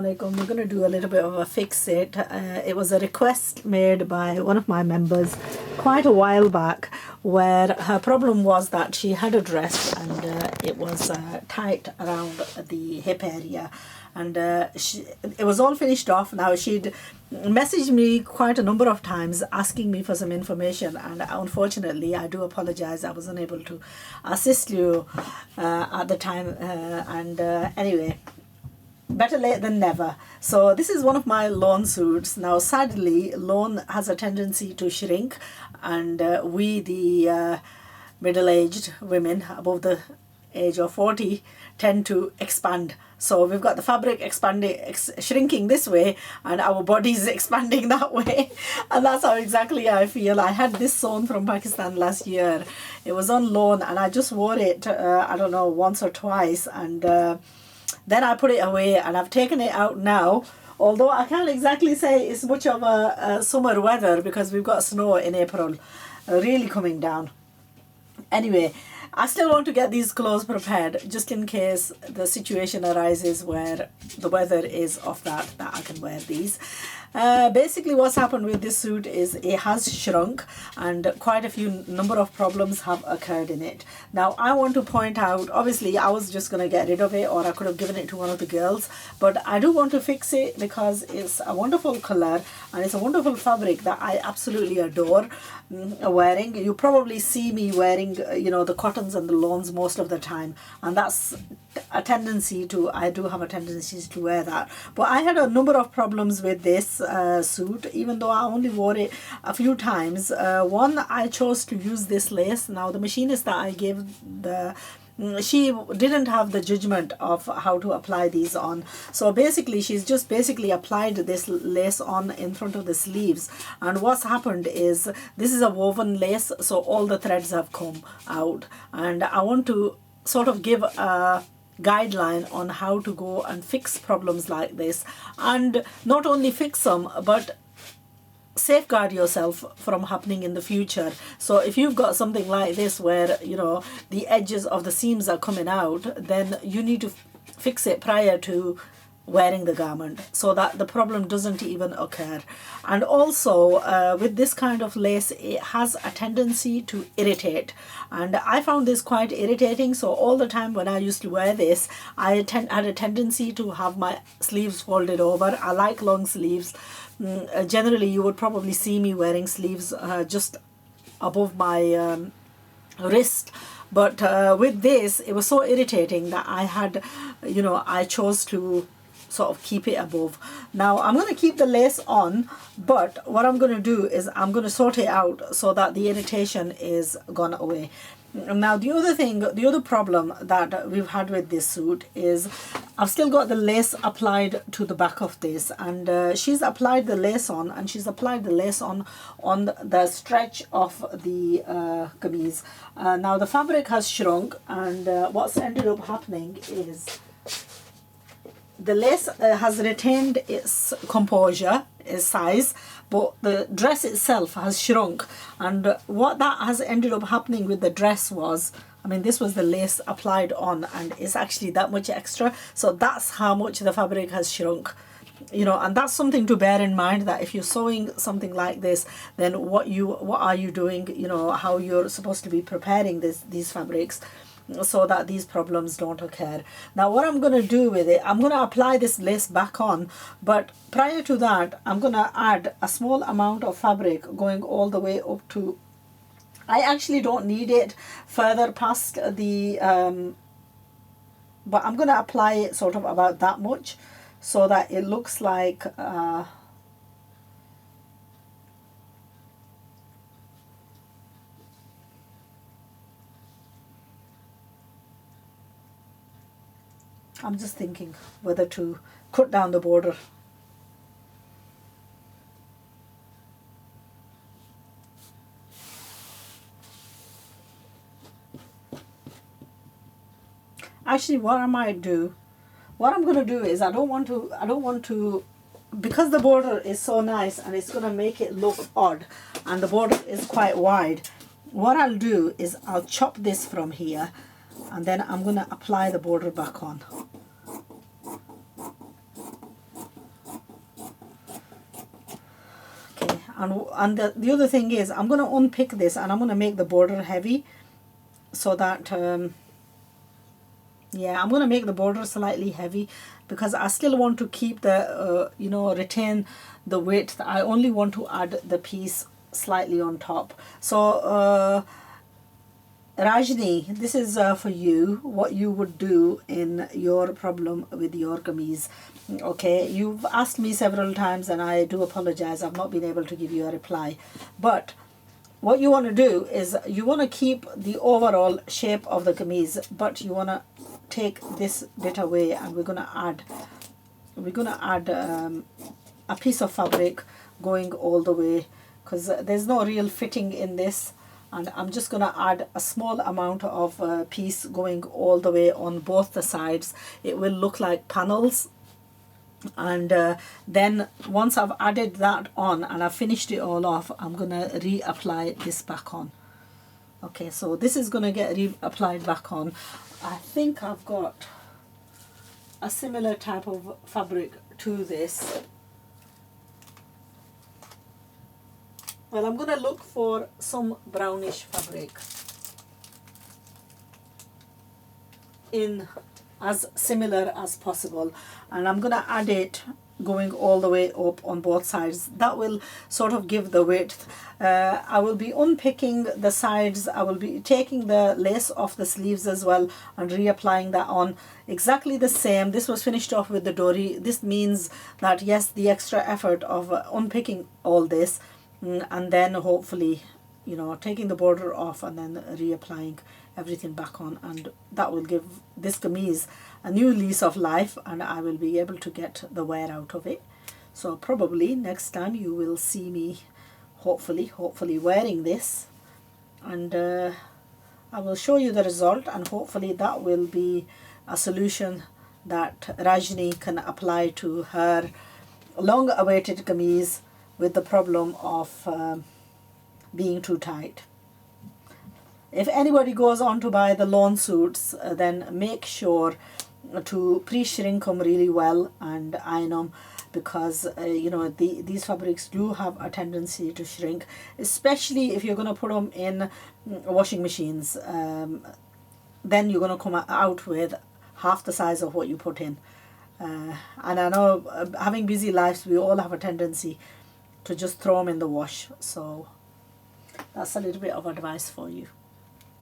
Like, we're going to do a little bit of a fix it. It was a request made by one of my members quite a while back, where her problem was that she had a dress and it was tight around the hip area, and it was all finished off. Now she'd messaged me quite a number of times asking me for some information, and unfortunately I do apologize, I was unable to assist you at the time, anyway, better late than never. So this is one of my lawn suits. Now sadly, lawn has a tendency to shrink, and we the middle-aged women above the age of 40 tend to expand. So we've got the fabric expanding, shrinking this way, and our bodies expanding that way. And that's how exactly I feel. I had this sewn from Pakistan last year. It was on loan and I just wore it, I don't know, once or twice, and then I put it away, and I've taken it out now. Although I can't exactly say it's much of a summer weather, because we've got snow in April really coming down. Anyway, I still want to get these clothes prepared just in case the situation arises where the weather is of that I can wear these. Basically what's happened with this suit is it has shrunk, and quite a few number of problems have occurred in it. Now I want to point out, obviously I was just going to get rid of it, or I could have given it to one of the girls, but I do want to fix it because it's a wonderful color and it's a wonderful fabric that I absolutely adore wearing. You probably see me wearing the cottons and the lawns most of the time, and that's a tendency to, I do have a tendency to wear that. But I had a number of problems with this suit, even though I only wore it a few times. One, I chose to use this lace. Now the machinist that I gave she didn't have the judgment of how to apply these on, so basically she's just applied this lace on in front of the sleeves, and what's happened is this is a woven lace, so all the threads have come out, and I want to sort of give a guideline on how to go and fix problems like this, and not only fix them but safeguard yourself from happening in the future. So if you've got something like this where the edges of the seams are coming out, then you need to fix it prior to wearing the garment so that the problem doesn't even occur. And also with this kind of lace, it has a tendency to irritate, and I found this quite irritating. So all the time when I used to wear this, I had a tendency to have my sleeves folded over. I like long sleeves. Generally you would probably see me wearing sleeves just above my wrist, but with this it was so irritating that I had I chose to sort of keep it above. Now I'm going to keep the lace on, but what I'm going to do is I'm going to sort it out so that the irritation is gone away. Now the other problem that we've had with this suit is I've still got the lace applied to the back of this, and she's applied the lace on, and she's applied the lace on the stretch of the kameez. Now the fabric has shrunk, and what's ended up happening is the lace has retained its composure, its size, but the dress itself has shrunk. And what that has ended up happening with the dress was, I mean, this was the lace applied on, and it's actually that much extra. So that's how much the fabric has shrunk. And that's something to bear in mind, that if you're sewing something like this, then what are you doing, how you're supposed to be preparing these fabrics so that these problems don't occur. Now what I'm going to do with it, I'm going to apply this lace back on, but prior to that I'm going to add a small amount of fabric going all the way up to, I actually don't need it further past the but I'm going to apply it sort of about that much so that it looks like I'm just thinking whether to cut down the border. Actually, what I'm going to do is I don't want to, because the border is so nice and it's going to make it look odd, and the border is quite wide. What I'll do is I'll chop this from here, and then I'm going to apply the border back on. And the other thing is, I'm going to unpick this and I'm going to make the border heavy, so that yeah, I'm going to make the border slightly heavy, because I still want to keep the you know, retain the width. I only want to add the piece slightly on top. So Rajni, this is for you, what you would do in your problem with your kameez. Okay, you've asked me several times and I do apologize, I've not been able to give you a reply. But what you want to do is, you want to keep the overall shape of the kameez, but you want to take this bit away, and we're going to add a piece of fabric going all the way, because there's no real fitting in this. And I'm just going to add a small amount of piece going all the way on both the sides. It will look like panels. And then once I've added that on and I've finished it all off, I'm going to reapply this back on. Okay, so this is going to get reapplied back on. I think I've got a similar type of fabric to this. Well, I'm going to look for some brownish fabric in as similar as possible, and I'm going to add it going all the way up on both sides. That will sort of give the width. I will be unpicking the sides. I will be taking the lace off the sleeves as well and reapplying that on exactly the same. This was finished off with the dory. This means that, yes, the extra effort of unpicking all this, and then hopefully, you know, taking the border off and then reapplying everything back on, and that will give this kameez a new lease of life, and I will be able to get the wear out of it. So probably next time you will see me hopefully wearing this, and I will show you the result, and hopefully that will be a solution that Rajni can apply to her long awaited kameez with the problem of being too tight. If anybody goes on to buy the lawn suits, then make sure to pre-shrink them really well and iron them, because you know, these fabrics do have a tendency to shrink, especially if you're going to put them in washing machines. Then you're going to come out with half the size of what you put in. And I know, having busy lives, we all have a tendency to just throw them in the wash. So that's a little bit of advice for you.